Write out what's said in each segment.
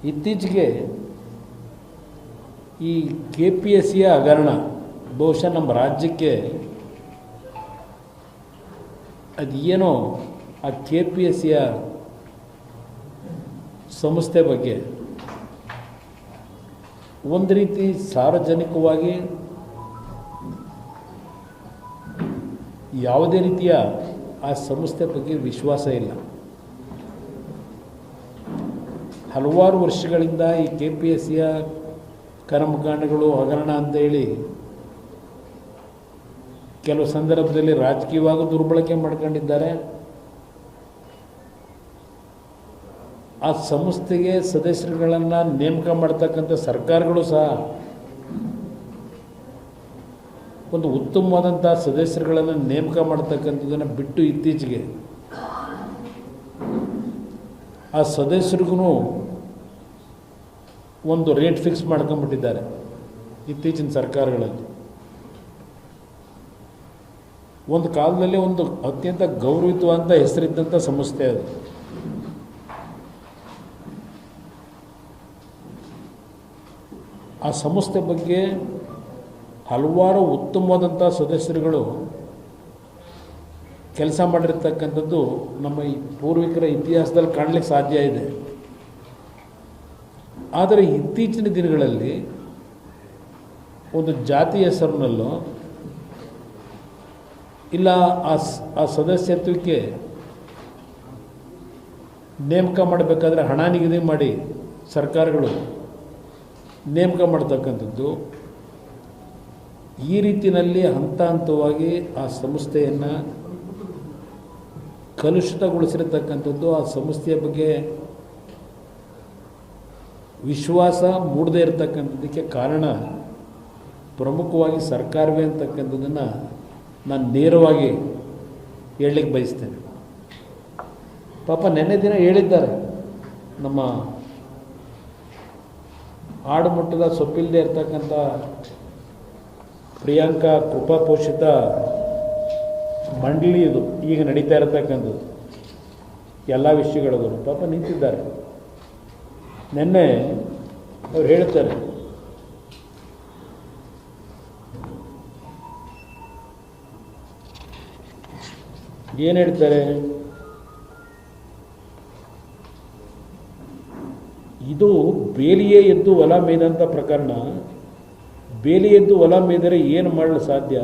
ಇತ್ತೀಚೆಗೆ ಈ KPSCಯ ಹಗರಣ ಬಹುಶಃ ನಮ್ಮ ರಾಜ್ಯಕ್ಕೆ ಅದೇನೋ ಆ KPSCಯ ಸಂಸ್ಥೆ ಬಗ್ಗೆ ಒಂದು ರೀತಿ ಸಾರ್ವಜನಿಕವಾಗಿ ಯಾವುದೇ ರೀತಿಯ ಆ ಸಂಸ್ಥೆ ಬಗ್ಗೆ ವಿಶ್ವಾಸ ಇಲ್ಲ. ಹಲವಾರು ವರ್ಷಗಳಿಂದ ಈ KPSCಯ ಕರ್ಮಕಾಂಡಗಳು ಹಗರಣ ಅಂತೇಳಿ ಕೆಲವು ಸಂದರ್ಭದಲ್ಲಿ ರಾಜಕೀಯವಾಗಿ ದುರ್ಬಳಕೆ ಮಾಡ್ಕೊಂಡಿದ್ದಾರೆ. ಆ ಸಂಸ್ಥೆಗೆ ಸದಸ್ಯರುಗಳನ್ನು ನೇಮಕ ಮಾಡ್ತಕ್ಕಂಥ ಸರ್ಕಾರಗಳು ಸಹ ಒಂದು ಉತ್ತಮವಾದಂಥ ಸದಸ್ಯರುಗಳನ್ನು ನೇಮಕ ಮಾಡ್ತಕ್ಕಂಥದ್ದನ್ನು ಬಿಟ್ಟು ಇತ್ತೀಚೆಗೆ ಆ ಸದಸ್ಯರಿಗೂ ಒಂದು ರೇಟ್ ಫಿಕ್ಸ್ ಮಾಡ್ಕೊಂಡ್ಬಿಟ್ಟಿದ್ದಾರೆ ಇತ್ತೀಚಿನ ಸರ್ಕಾರಗಳಲ್ಲಿ. ಒಂದು ಕಾಲದಲ್ಲಿ ಒಂದು ಅತ್ಯಂತ ಗೌರವಿತವಾದಂಥ ಹೆಸರಿದ್ದಂಥ ಸಂಸ್ಥೆ ಅದು. ಆ ಸಂಸ್ಥೆ ಬಗ್ಗೆ ಹಲವಾರು ಉತ್ತಮವಾದಂಥ ಸದಸ್ಯರುಗಳು ಕೆಲಸ ಮಾಡಿರ್ತಕ್ಕಂಥದ್ದು ನಮ್ಮ ಈ ಪೂರ್ವಿಕರ ಇತಿಹಾಸದಲ್ಲಿ ಕಾಣಲಿಕ್ಕೆ ಸಾಧ್ಯ ಇದೆ. ಆದರೆ ಇತ್ತೀಚಿನ ದಿನಗಳಲ್ಲಿ ಒಂದು ಜಾತಿ ಹೆಸರಿನಲ್ಲೋ ಇಲ್ಲ ಆ ಸದಸ್ಯತ್ವಕ್ಕೆ ನೇಮಕ ಮಾಡಬೇಕಾದ್ರೆ ಹಣ ನಿಗದಿ ಮಾಡಿ ಸರ್ಕಾರಗಳು ನೇಮಕ ಮಾಡ್ತಕ್ಕಂಥದ್ದು, ಈ ರೀತಿಯಲ್ಲಿ ಹಂತ ಹಂತವಾಗಿ ಆ ಸಂಸ್ಥೆಯನ್ನು ಕಲುಷಿತಗೊಳಿಸಿರತಕ್ಕಂಥದ್ದು, ಆ ಸಂಸ್ಥೆಯ ಬಗ್ಗೆ ವಿಶ್ವಾಸ ಮೂಡದೇ ಇರತಕ್ಕಂಥದ್ದಕ್ಕೆ ಕಾರಣ ಪ್ರಮುಖವಾಗಿ ಸರ್ಕಾರವೇ ಅಂತಕ್ಕಂಥದ್ದನ್ನು ನಾನು ನೇರವಾಗಿ ಹೇಳಲಿಕ್ಕೆ ಬಯಸ್ತೇನೆ. ಪಾಪ ನೆನ್ನೆ ದಿನ ಹೇಳಿದ್ದಾರೆ, ನಮ್ಮ ಆಡುಮುಟ್ಟದ ಸೊಪ್ಪಿಲ್ಲದೆ ಇರ್ತಕ್ಕಂಥ ಪ್ರಿಯಾಂಕಾ ಕೃಪಾಪೋಷಿತ ಮಂಡಳಿ ಇದು ಈಗ ನಡೀತಾ ಇರತಕ್ಕಂಥದ್ದು ಎಲ್ಲ ವಿಷಯಗಳವರು ಪಾಪ ನಿಂತಿದ್ದಾರೆ. ನೆನ್ನೆ ಅವ್ರು ಹೇಳ್ತಾರೆ, ಏನು ಹೇಳ್ತಾರೆ, ಇದು ಬೇಲಿಯೇ ಎದ್ದು ಹೊಲ ಮೇಯ್ದಂಥ ಪ್ರಕರಣ. ಬೇಲಿ ಎದ್ದು ಹೊಲ ಮೇದರೆ ಏನು ಮಾಡಲು ಸಾಧ್ಯ?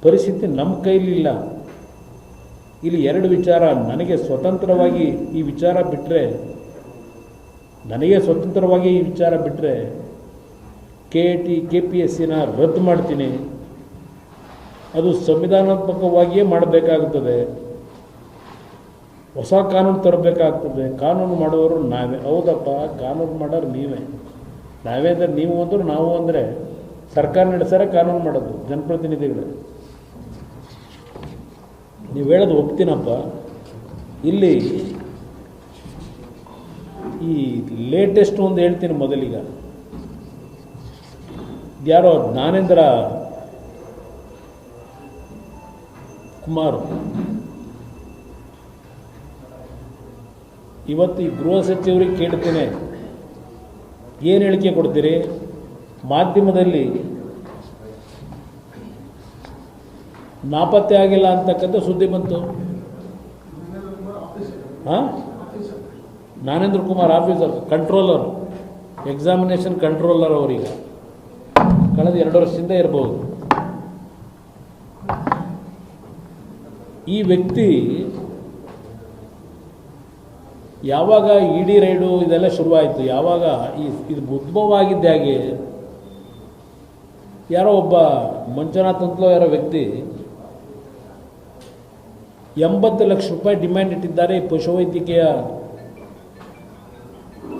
ಪರಿಸ್ಥಿತಿ ನಮ್ಮ ಕೈಲಿಲ್ಲ. ಇಲ್ಲಿ ಎರಡು ವಿಚಾರ, ನನಗೆ ಸ್ವತಂತ್ರವಾಗಿ ಈ ವಿಚಾರ ಬಿಟ್ಟರೆ KPSCನ ರದ್ದು ಮಾಡ್ತೀನಿ. ಅದು ಸಂವಿಧಾನಾತ್ಮಕವಾಗಿಯೇ ಮಾಡಬೇಕಾಗುತ್ತದೆ, ಹೊಸ ಕಾನೂನು ತರಬೇಕಾಗ್ತದೆ. ಕಾನೂನು ಮಾಡುವವರು ನಾವೇ. ಹೌದಪ್ಪ, ಕಾನೂನು ಮಾಡೋರು ನೀವೇ. ನಾವೇ ಅಂದರೆ ನೀವು ಅಂದರು, ನಾವು ಅಂದರೆ ಸರ್ಕಾರ ನಡೆಸಾರೆ ಕಾನೂನು ಮಾಡೋದು ಜನಪ್ರತಿನಿಧಿಗಳು. ನೀವು ಹೇಳೋದು ಒಪ್ತೀನಪ್ಪ. ಇಲ್ಲಿ ಈ ಲೇಟೆಸ್ಟ್ ಒಂದು ಹೇಳ್ತೀನಿ ಮೊದಲಿಗ. ಯಾರೋ ಜ್ಞಾನೇಂದ್ರ ಕುಮಾರ್ ಇವತ್ತು ಈ ಗೃಹ ಸಚಿವರಿಗೆ ಕೇಳ್ತೇನೆ, ಏನು ಹೇಳಿಕೆ ಕೊಡ್ತೀರಿ? ಮಾಧ್ಯಮದಲ್ಲಿ ನಾಪತ್ತೆ ಆಗಿಲ್ಲ ಅಂತಕ್ಕಂಥ ಸುದ್ದಿ ಬಂತು. ಹಾಂ, Jnanendra Kumar officer, controller, examination controller ಅವರೀಗ ಕಳೆದ 2 ವರ್ಷದಿಂದ ಇರಬಹುದು. ಈ ವ್ಯಕ್ತಿ ಯಾವಾಗ ED ರೈಡು ಇದೆಲ್ಲ ಶುರುವಾಯಿತು, ಯಾವಾಗ ಇದು ಉದ್ಭವವಾಗಿದ್ದ ಹಾಗೆ ಯಾರೋ ಒಬ್ಬ ಮಂಜುನಾಥ್ ಅಂತಲೋ ಯಾರೋ ವ್ಯಕ್ತಿ 80 ಲಕ್ಷ ರೂಪಾಯಿ ಡಿಮ್ಯಾಂಡ್ ಇಟ್ಟಿದ್ದಾರೆ ಈ ಪಶುವೈದ್ಯಕೀಯ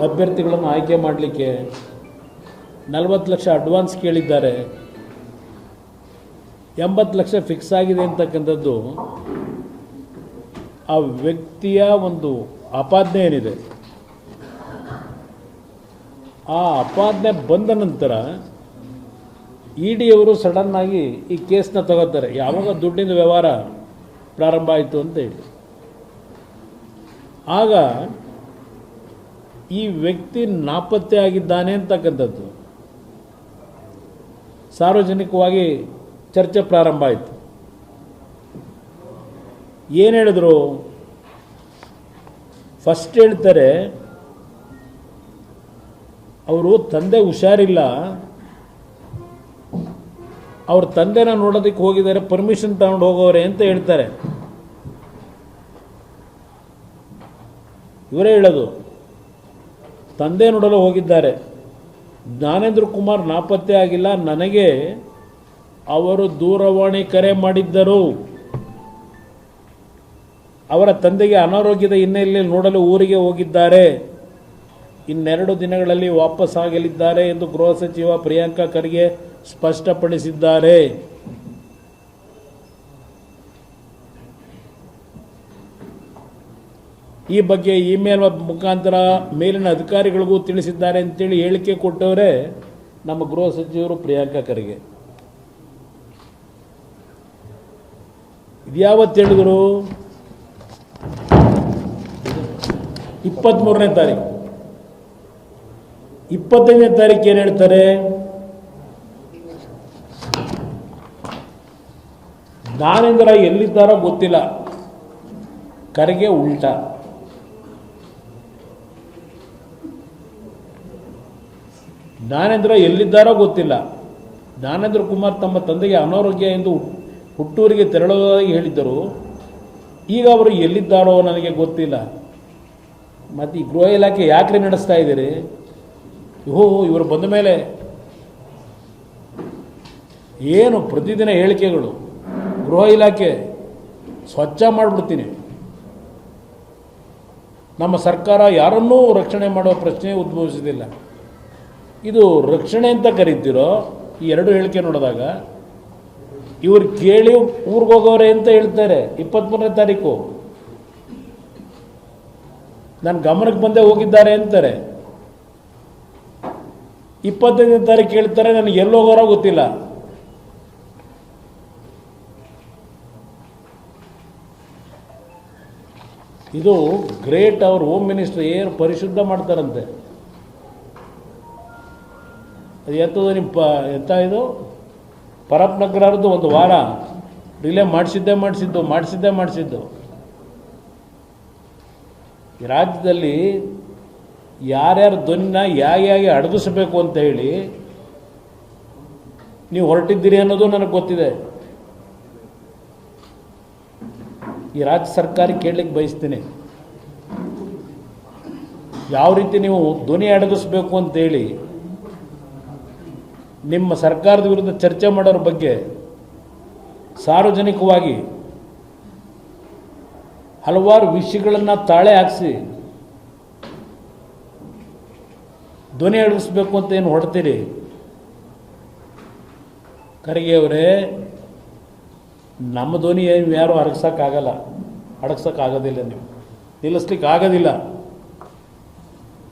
ಅಭ್ಯರ್ಥಿಗಳನ್ನು ಆಯ್ಕೆ ಮಾಡಲಿಕ್ಕೆ. 40 ಲಕ್ಷ ಅಡ್ವಾನ್ಸ್ ಕೇಳಿದ್ದಾರೆ, 80 ಲಕ್ಷ ಫಿಕ್ಸ್ ಆಗಿದೆ ಅಂತಕ್ಕಂಥದ್ದು ಆ ವ್ಯಕ್ತಿಯ ಒಂದು ಆಪಾದನೆ ಏನಿದೆ. ಆ ಆಪಾದನೆ ಬಂದ ನಂತರ ED ಅವರು ಸಡನ್ನಾಗಿ ಈ ಕೇಸ್ನ ತಗೋತಾರೆ. ಯಾವಾಗ ದುಡ್ಡಿನ ವ್ಯವಹಾರ ಪ್ರಾರಂಭ ಆಯಿತು ಅಂತ ಹೇಳಿ, ಆಗ ಈ ವ್ಯಕ್ತಿ ನಾಪತ್ತೆ ಆಗಿದ್ದಾನೆ ಅಂತಕ್ಕಂಥದ್ದು ಸಾರ್ವಜನಿಕವಾಗಿ ಚರ್ಚೆ ಪ್ರಾರಂಭ ಆಯಿತು. ಏನು ಹೇಳಿದ್ರು? ಫಸ್ಟ್ ಹೇಳ್ತಾರೆ ಅವರು ತಂದೆ ಹುಷಾರಿಲ್ಲ, ಅವ್ರ ತಂದೆನ ನೋಡೋದಕ್ಕೆ ಹೋಗಿದ್ದಾರೆ, ಪರ್ಮಿಷನ್ ತಗೊಂಡು ಹೋಗೋರೆ ಅಂತ ಹೇಳ್ತಾರೆ. ಇವರೇ ಹೇಳೋದು, ತಂದೆ ನೋಡಲು ಹೋಗಿದ್ದಾರೆ. ಜ್ಞಾನೇಂದ್ರ ಕುಮಾರ್ ನಾಪತ್ತೆ ಆಗಿಲ್ಲ, ನನಗೆ ಅವರು ದೂರವಾಣಿ ಕರೆ ಮಾಡಿದ್ದರು. ಅವರ ತಂದೆಗೆ ಅನಾರೋಗ್ಯದ ಹಿನ್ನೆಲೆಯಲ್ಲಿ ನೋಡಲು ಊರಿಗೆ ಹೋಗಿದ್ದಾರೆ, ಇನ್ನೆರಡು ದಿನಗಳಲ್ಲಿ ವಾಪಸ್ ಆಗಲಿದ್ದಾರೆ ಎಂದು ಗೃಹ ಸಚಿವ ಪ್ರಿಯಾಂಕ ಖರ್ಗೆ ಸ್ಪಷ್ಟಪಡಿಸಿದ್ದಾರೆ. ಈ ಬಗ್ಗೆ ಇಮೇಲ್ ಮುಖಾಂತರ ಮೇಲಿನ ಅಧಿಕಾರಿಗಳಿಗೂ ತಿಳಿಸಿದ್ದಾರೆ ಅಂತೇಳಿ ಹೇಳಿಕೆ ಕೊಟ್ಟವರೇ ನಮ್ಮ ಗೃಹ ಸಚಿವರು ಪ್ರಿಯಾಂಕ ಖರ್ಗೆ. ಇದ್ಯಾವತ್ತು ಹೇಳಿದರು? 23ನೇ ತಾರೀಕು. 25ನೇ ತಾರೀಕು ಏನು ಹೇಳ್ತಾರೆ? ಜ್ಞಾನೇಂದ್ರ ಎಲ್ಲಿದ್ದಾರೋ ಗೊತ್ತಿಲ್ಲ, ಖರ್ಗೆ ಉಲ್ಟಾ. ಜ್ಞಾನೇಂದ್ರ ಎಲ್ಲಿದ್ದಾರೋ ಗೊತ್ತಿಲ್ಲ. ಜ್ಞಾನೇಂದ್ರ ಕುಮಾರ್ ತಮ್ಮ ತಂದೆಗೆ ಅನಾರೋಗ್ಯ ಎಂದು ಹುಟ್ಟೂರಿಗೆ ತೆರಳುವುದಾಗಿ ಹೇಳಿದ್ದರು. ಈಗ ಅವರು ಎಲ್ಲಿದ್ದಾರೋ ನನಗೆ ಗೊತ್ತಿಲ್ಲ. ಮತ್ತು ಈ ಗೃಹ ಇಲಾಖೆ ಯಾಕ್ರೆ ನಡೆಸ್ತಾ ಇದ್ದೀರಿ? ಇವರು ಬಂದ ಮೇಲೆ ಏನು ಪ್ರತಿದಿನ ಹೇಳಿಕೆಗಳು. ಗೃಹ ಇಲಾಖೆ ಸ್ವಚ್ಛ ಮಾಡಿಬಿಡ್ತೀನಿ, ನಮ್ಮ ಸರ್ಕಾರ ಯಾರನ್ನೂ ರಕ್ಷಣೆ ಮಾಡುವ ಪ್ರಶ್ನೆ ಉದ್ಭವಿಸೋದಿಲ್ಲ. ಇದು ರಕ್ಷಣೆ ಅಂತ ಕರೀತಿರೋ ಈ ಎರಡು ಹೇಳಿಕೆ ನೋಡಿದಾಗ? ಇವರು ಕೇಳಿ ಊರಿಗೆ ಹೋಗೋರೆ ಅಂತ ಹೇಳ್ತಾರೆ. 23ನೇ ತಾರೀಕು ನನ್ನ ಗಮನಕ್ಕೆ ಬಂದೇ ಹೋಗಿದ್ದಾರೆ ಅಂತಾರೆ. 25ನೇ ತಾರೀಕು ಹೇಳ್ತಾರೆ ನನಗೆ ಎಲ್ಲಿ ಹೋಗೋರೋ ಗೊತ್ತಿಲ್ಲ. ಇದು ಗ್ರೇಟ್. ಅವ್ರ ಹೋಮ್ ಮಿನಿಸ್ಟರ್ ಏನು ಪರಿಶುದ್ಧ ಮಾಡ್ತಾರಂತೆ. ಅದು ಎಂಥದ್ದು ನಿಮ್ಮ ಎಂಥ ಇದು ಪರಪ್ ನಗರದ್ದು ಒಂದು ವಾರ ರಿಲೇ ಮಾಡಿಸಿದ್ದು. ಈ ರಾಜ್ಯದಲ್ಲಿ ಯಾರ್ಯಾರ ಧ್ವನಿನ ಹೇಗೆ ಅಡಗಿಸಬೇಕು ಅಂತ ಹೇಳಿ ನೀವು ಹೊರಟಿದ್ದೀರಿ ಅನ್ನೋದು ನನಗೆ ಗೊತ್ತಿದೆ. ಈ ರಾಜ್ಯ ಸರ್ಕಾರ ಕೇಳಲಿಕ್ಕೆ ಬಯಸ್ತೀನಿ, ಯಾವ ರೀತಿ ನೀವು ಧ್ವನಿ ಅಡಗಿಸ್ಬೇಕು ಅಂತೇಳಿ ನಿಮ್ಮ ಸರ್ಕಾರದ ವಿರುದ್ಧ ಚರ್ಚೆ ಮಾಡೋರ ಬಗ್ಗೆ ಸಾರ್ವಜನಿಕವಾಗಿ ಹಲವಾರು ವಿಷಯಗಳನ್ನು ತಾಳೆ ಹಾಕಿಸಿ ಧ್ವನಿ ಅಡಗಿಸ್ಬೇಕು ಅಂತ ಏನು ಹೊಡ್ತೀರಿ? ಖರ್ಗೆ ಅವರೇ, ನಮ್ಮ ಧ್ವನಿ ಯಾರು ಅಡಗಿಸೋಕ್ಕಾಗೋದಿಲ್ಲ, ನೀವು ನಿಲ್ಲಿಸ್ಲಿಕ್ಕೆ ಆಗೋದಿಲ್ಲ.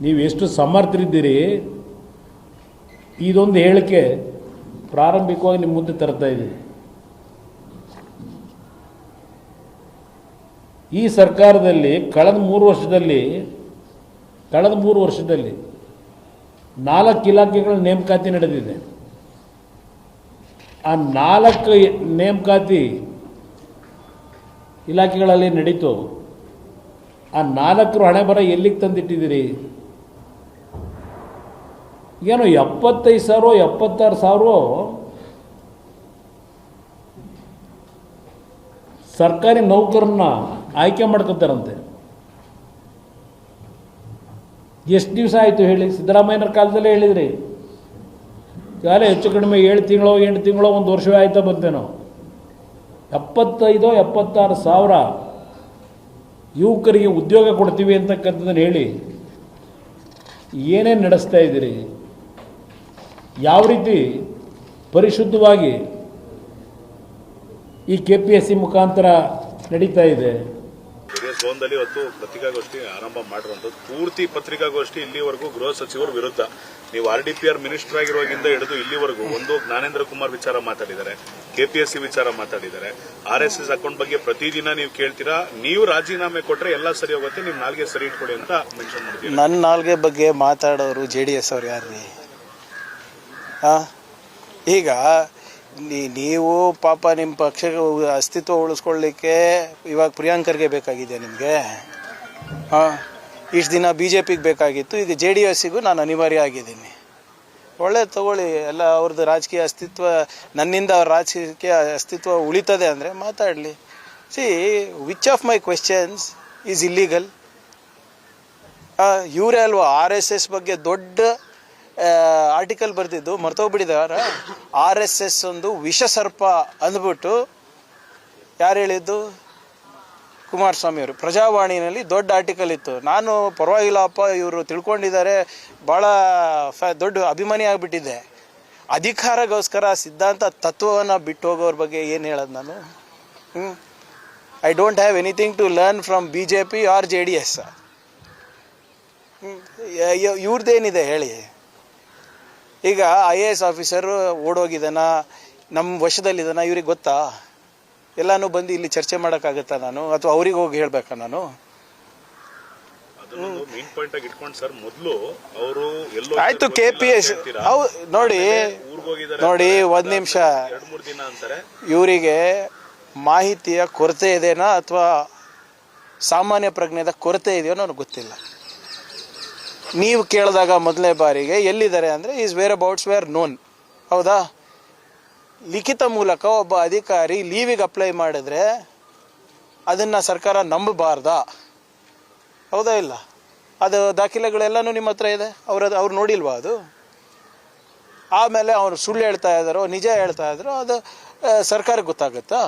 ನೀವು ಎಷ್ಟು ಸಮರ್ಥರಿದ್ದೀರಿ, ಇದೊಂದು ಹೇಳಿಕೆ ಪ್ರಾರಂಭಿಕವಾಗಿ ನಿಮ್ಮ ಮುಂದೆ ತರ್ತಾ ಇದ್ದೀವಿ. ಈ ಸರ್ಕಾರದಲ್ಲಿ ಕಳೆದ 3 ವರ್ಷದಲ್ಲಿ 4 ಇಲಾಖೆಗಳ ನೇಮಕಾತಿ ನಡೆದಿದೆ. ಆ 4 ನೇಮಕಾತಿ ಇಲಾಖೆಗಳಲ್ಲಿ ನಡೀತು. ಆ 4 ಹಣೆ ಬರ ಎಲ್ಲಿಗೆ ತಂದಿಟ್ಟಿದ್ದೀರಿ? ಏನೋ 75,000 76,000 ಸರ್ಕಾರಿ ನೌಕರನ್ನ ಆಯ್ಕೆ ಮಾಡ್ಕೊತಾರಂತೆ. ಎಷ್ಟು ದಿವಸ ಆಯಿತು ಹೇಳಿ? ಸಿದ್ದರಾಮಯ್ಯನವ್ರ ಕಾಲದಲ್ಲೇ ಹೇಳಿದ್ರಿ. ಈಗಾಗಲೇ ಹೆಚ್ಚು ಕಡಿಮೆ 7 ತಿಂಗಳೋ 8 ತಿಂಗಳೋ 1 ವರ್ಷವೇ ಆಯ್ತಾ ಬಂತೇನೋ. 75,000 76,000 ಯುವಕರಿಗೆ ಉದ್ಯೋಗ ಕೊಡ್ತೀವಿ ಅಂತಕ್ಕಂಥದ್ದನ್ನು ಹೇಳಿ ಏನೇನು ನಡೆಸ್ತಾ ಇದ್ದೀರಿ? ಯಾವ ರೀತಿ ಪರಿಶುದ್ಧವಾಗಿ ಈ KPSC ಮುಖಾಂತರ ನಡೀತಾ ಇದೆ? ಭವನದಲ್ಲಿ ಇವತ್ತು ಪತ್ರಿಕಾಗೋಷ್ಠಿ ಆರಂಭ ಮಾಡಿರುವಂತದ್ದು. ಪೂರ್ತಿ ಪತ್ರಿಕಾಗೋಷ್ಠಿ ಇಲ್ಲಿವರೆಗೂ ಗೃಹ ಸಚಿವರ ವಿರುದ್ಧ. ನೀವು RDPR ಮಿನಿಸ್ಟರ್ ಆಗಿರುವಾಗಿಂದ ಹಿಡಿದು ಇಲ್ಲಿವರೆಗೂ ಒಂದು ಜ್ಞಾನೇಂದ್ರ ಕುಮಾರ್ ವಿಚಾರ ಮಾತಾಡಿದ್ದಾರೆ, KPSC ವಿಚಾರ ಮಾತಾಡಿದ್ದಾರೆ, RSS ಅಕೌಂಟ್ ಬಗ್ಗೆ ಪ್ರತಿದಿನ ನೀವು ಕೇಳ್ತೀರಾ. ನೀವು ರಾಜೀನಾಮೆ ಕೊಟ್ರೆ ಎಲ್ಲ ಸರಿ ಹೋಗುತ್ತೆ, ನಿಮ್ ನಾಲ್ಗೆ ಸರಿ ಇಟ್ಕೊಡಿ ಅಂತ ಮೆನ್ಷನ್ ಮಾಡ್ತೀವಿ. ನನ್ನ ನಾಲ್ಗೆ ಬಗ್ಗೆ ಮಾತಾಡೋರು JDS ಅವ್ರು ಯಾರ್ರೀ? ಈಗ ನೀವು ಪಾಪ ನಿಮ್ಮ ಪಕ್ಷ ಅಸ್ತಿತ್ವ ಉಳಿಸ್ಕೊಳ್ಳಿಕ್ಕೆ ಇವಾಗ ಪ್ರಿಯಾಂಕರ್ಗೆ ಬೇಕಾಗಿದೆ ನಿಮಗೆ. ಇಷ್ಟು ದಿನ BJPಗೆ ಬೇಕಾಗಿತ್ತು, ಈಗ JDSಗೂ ನಾನು ಅನಿವಾರ್ಯ ಆಗಿದ್ದೀನಿ. ಒಳ್ಳೆ ತಗೊಳ್ಳಿ, ಎಲ್ಲ ಅವ್ರದ್ದು ರಾಜಕೀಯ ಅಸ್ತಿತ್ವ, ನನ್ನಿಂದ ಅವ್ರ ರಾಜಕೀಯ ಅಸ್ತಿತ್ವ ಉಳಿತದೆ ಅಂದರೆ ಮಾತಾಡಲಿ. See, which of my questions is illegal? ಇವರೇ ಅಲ್ವಾ RSS ಬಗ್ಗೆ ದೊಡ್ಡ ಆರ್ಟಿಕಲ್ ಬರೆದಿದ್ದು, ಮರ್ತೋಗ್ಬಿಟ್ಟಿದ್ದಾರೆ. RSS ಒಂದು ವಿಷಸರ್ಪ ಅಂದ್ಬಿಟ್ಟು ಯಾರು ಹೇಳಿದ್ದು? ಕುಮಾರಸ್ವಾಮಿ ಅವರು. ಪ್ರಜಾವಾಣಿನಲ್ಲಿ ದೊಡ್ಡ ಆರ್ಟಿಕಲ್ ಇತ್ತು. ನಾನು ಪರವಾಗಿಲ್ಲಪ್ಪ, ಇವರು ತಿಳ್ಕೊಂಡಿದ್ದಾರೆ, ಭಾಳ ದೊಡ್ಡ ಅಭಿಮಾನಿ ಆಗಿಬಿಟ್ಟಿದ್ದೆ. ಅಧಿಕಾರಗೋಸ್ಕರ ಸಿದ್ಧಾಂತ ತತ್ವವನ್ನು ಬಿಟ್ಟು ಹೋಗೋರ ಬಗ್ಗೆ ಏನು ಹೇಳೋದು ನಾನು? I don't have anything to learn from BJP or JDS. ಇವ್ರದ್ದೇನಿದೆ ಹೇಳಿ? ಈಗ IAS ಆಫೀಸರು ಓಡೋಗಿದ್ದಾನ, ನಮ್ಮ ವಶದಲ್ಲಿದ್ದಾನ, ಇವ್ರಿಗೆ ಗೊತ್ತಾ? ಎಲ್ಲಾನು ಬಂದು ಇಲ್ಲಿ ಚರ್ಚೆ ಮಾಡೋಕ್ಕಾಗತ್ತಾ ನಾನು? ಅಥವಾ ಅವ್ರಿಗೆ ಹೋಗಿ ಹೇಳ್ಬೇಕಾ ನಾನು? ಆಯ್ತು, KPS ನೋಡಿ ಒಂದ್ ನಿಮಿಷ, ಇವರಿಗೆ ಮಾಹಿತಿಯ ಕೊರತೆ ಇದೆನಾ ಅಥವಾ ಸಾಮಾನ್ಯ ಪ್ರಜ್ಞೆದ ಕೊರತೆ ಇದೆಯೋ ನನಗೆ ಗೊತ್ತಿಲ್ಲ. ನೀವು ಕೇಳಿದಾಗ ಮೊದಲನೇ ಬಾರಿಗೆ ಎಲ್ಲಿದ್ದಾರೆ ಅಂದರೆ ಈಸ್ ವೇರ್ ಅಬೌಟ್ಸ್ ವೇರ್ ನೋನ್. ಹೌದಾ? ಲಿಖಿತ ಮೂಲಕ ಒಬ್ಬ ಅಧಿಕಾರಿ ಲೀವಿಗೆ ಅಪ್ಲೈ ಮಾಡಿದ್ರೆ ಅದನ್ನು ಸರ್ಕಾರ ನಂಬಬಾರ್ದಾ? ಹೌದಾ ಇಲ್ಲ? ಅದು ದಾಖಲೆಗಳೆಲ್ಲನೂ ನಿಮ್ಮ ಹತ್ರ ಇದೆ. ಅವ್ರು ನೋಡಿಲ್ವಾ ಅದು? ಆಮೇಲೆ ಅವ್ರು ಸುಳ್ಳು ಹೇಳ್ತಾ ಇದ್ದಾರೋ ನಿಜ ಹೇಳ್ತಾ ಇದ್ದಾರೋ ಅದು ಸರ್ಕಾರಕ್ಕೆ ಗೊತ್ತಾಗುತ್ತಾ?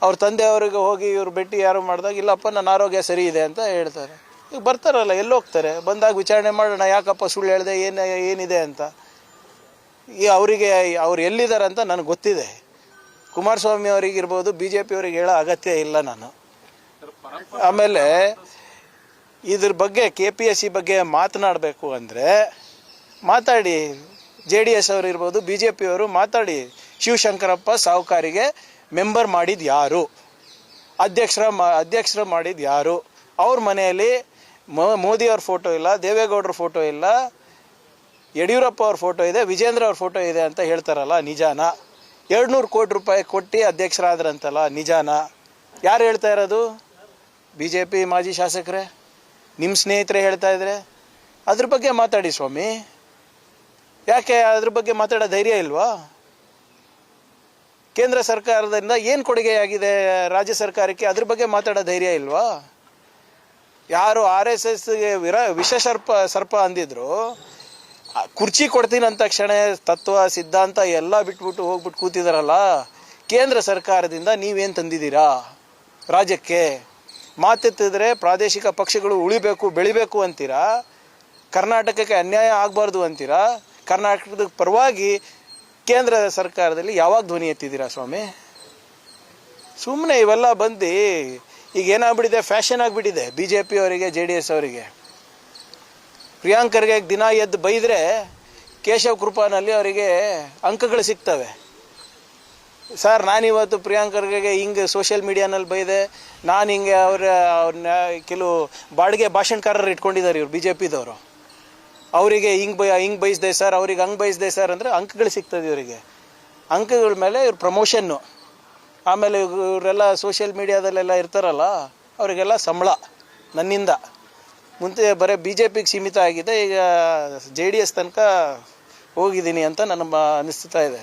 ಅವ್ರ ತಂದೆಯವ್ರಿಗೆ ಹೋಗಿ ಇವ್ರು ಭೇಟಿ ಯಾರು ಮಾಡಿದಾಗ ಇಲ್ಲಪ್ಪ ನನ್ನ ಆರೋಗ್ಯ ಸರಿ ಇದೆ ಅಂತ ಹೇಳ್ತಾರೆ. ಈಗ ಬರ್ತಾರಲ್ಲ, ಎಲ್ಲೋಗ್ತಾರೆ? ಬಂದಾಗ ವಿಚಾರಣೆ ಮಾಡೋಣ, ಯಾಕಪ್ಪ ಸುಳ್ಳು ಹೇಳಿದೆ, ಏನಿದೆ ಅಂತ. ಈ ಅವರಿಗೆ ಅವ್ರು ಎಲ್ಲಿದ್ದಾರೆ ಅಂತ ನನಗೆ ಗೊತ್ತಿದೆ. ಕುಮಾರಸ್ವಾಮಿ ಅವರಿಗಿರ್ಬೋದು, BJP ಅವ್ರಿಗೆ ಹೇಳೋ ಅಗತ್ಯ ಇಲ್ಲ ನಾನು. ಆಮೇಲೆ ಇದ್ರ ಬಗ್ಗೆ KPSC ಬಗ್ಗೆ ಮಾತನಾಡಬೇಕು ಅಂದರೆ ಮಾತಾಡಿ. JDS ಅವರು ಇರ್ಬೋದು, BJP ಅವರು ಮಾತಾಡಿ. ಶಿವಶಂಕರಪ್ಪ ಸಾಹುಕಾರಿಗೆ ಮೆಂಬರ್ ಮಾಡಿದ್ದು ಯಾರು? ಅಧ್ಯಕ್ಷರ ಮಾಡಿದ್ದು ಯಾರು? ಅವ್ರ ಮನೆಯಲ್ಲಿ ಮೋದಿ ಅವ್ರ ಫೋಟೋ ಇಲ್ಲ, ದೇವೇಗೌಡರ ಫೋಟೋ ಇಲ್ಲ, ಯಡಿಯೂರಪ್ಪ ಅವ್ರ ಫೋಟೋ ಇದೆ, ವಿಜೇಂದ್ರ ಅವ್ರ ಫೋಟೋ ಇದೆ ಅಂತ ಹೇಳ್ತಾರಲ್ಲ, ನಿಜಾನ? 200 ಕೋಟಿ ರೂಪಾಯಿ ಕೊಟ್ಟು ಅಧ್ಯಕ್ಷರಾದ್ರಂತಲ್ಲ, ನಿಜಾನ? ಯಾರು ಹೇಳ್ತಾ ಇರೋದು? BJP ಮಾಜಿ ಶಾಸಕರೇ, ನಿಮ್ಮ ಸ್ನೇಹಿತರೇ ಹೇಳ್ತಾ ಇದ್ರೆ. ಅದ್ರ ಬಗ್ಗೆ ಮಾತಾಡಿ ಸ್ವಾಮಿ. ಯಾಕೆ ಅದ್ರ ಬಗ್ಗೆ ಮಾತಾಡೋ ಧೈರ್ಯ ಇಲ್ವಾ? ಕೇಂದ್ರ ಸರ್ಕಾರದಿಂದ ಏನು ಕೊಡುಗೆಯಾಗಿದೆ ರಾಜ್ಯ ಸರ್ಕಾರಕ್ಕೆ, ಅದ್ರ ಬಗ್ಗೆ ಮಾತಾಡೋ ಧೈರ್ಯ ಇಲ್ವಾ? ಯಾರು RSSಗೆ ವಿಷ ಸರ್ಪ ಅಂದಿದ್ರು, ಕುರ್ಚಿ ಕೊಡ್ತೀನಿ ಅಂದ ತಕ್ಷಣ ತತ್ವ ಸಿದ್ಧಾಂತ ಎಲ್ಲ ಬಿಟ್ಬಿಟ್ಟು ಹೋಗ್ಬಿಟ್ಟು ಕೂತಿದಾರಲ್ಲ. ಕೇಂದ್ರ ಸರ್ಕಾರದಿಂದ ನೀವೇನು ತಂದಿದ್ದೀರಾ ರಾಜ್ಯಕ್ಕೆ? ಮಾತೆತ್ತಿದ್ರೆ ಪ್ರಾದೇಶಿಕ ಪಕ್ಷಗಳು ಉಳಿಬೇಕು, ಬೆಳಿಬೇಕು ಅಂತೀರಾ, ಕರ್ನಾಟಕಕ್ಕೆ ಅನ್ಯಾಯ ಆಗಬಾರ್ದು ಅಂತೀರಾ. ಕರ್ನಾಟಕದ ಪರವಾಗಿ ಕೇಂದ್ರ ಸರ್ಕಾರದಲ್ಲಿ ಯಾವಾಗ ಧ್ವನಿ ಎತ್ತಿದ್ದೀರಾ ಸ್ವಾಮಿ? ಸುಮ್ಮನೆ ಇವೆಲ್ಲ ಬಂದು ಈಗ ಏನಾಗ್ಬಿಟ್ಟಿದೆ, ಫ್ಯಾಷನ್ ಆಗಿಬಿಟ್ಟಿದೆ BJP ಅವರಿಗೆ, JDS ಅವರಿಗೆ. ಪ್ರಿಯಾಂಕರ್ಗೆ ದಿನ ಎದ್ದು ಬೈದರೆ ಕೇಶವ್ ಕೃಪಾನಲ್ಲಿ ಅವರಿಗೆ ಅಂಕಗಳು ಸಿಗ್ತವೆ. ಸರ್, ನಾನಿವತ್ತು ಪ್ರಿಯಾಂಕರ್ಗೆ ಹಿಂಗೆ ಸೋಷಿಯಲ್ ಮೀಡಿಯಾನಲ್ಲಿ ಬೈದೆ, ನಾನು ಹಿಂಗೆ ಅವ್ರನ್ನ ಕೆಲವು ಬಾಡಿಗೆ ಭಾಷಣಕಾರರು ಇಟ್ಕೊಂಡಿದ್ದಾರೆ ಇವ್ರು BJPದವರು. ಅವರಿಗೆ ಹಿಂಗೆ ಬೈಸ್ದೆ ಸರ್, ಅವ್ರಿಗೆ ಹಂಗೆ ಬೈಸ್ದೆ ಸರ್ ಅಂದರೆ ಅಂಕಗಳು ಸಿಗ್ತದೆ ಇವರಿಗೆ. ಅಂಕಗಳ ಮೇಲೆ ಇವ್ರ ಪ್ರಮೋಷನ್ನು. ಆಮೇಲೆ ಇವರೆಲ್ಲ ಸೋಷಿಯಲ್ ಮೀಡಿಯಾದಲ್ಲೆಲ್ಲ ಇರ್ತಾರಲ್ಲ, ಅವರಿಗೆಲ್ಲ ಸಂಬಳ ನನ್ನಿಂದ. ಮುಂಚೆ ಬರೀ BJPಗೆ ಸೀಮಿತ ಆಗಿದೆ, ಈಗ JDS ತನಕ ಹೋಗಿದ್ದೀನಿ ಅಂತ ನನ್ನ ಅನಿಸ್ತಾ ಇದೆ.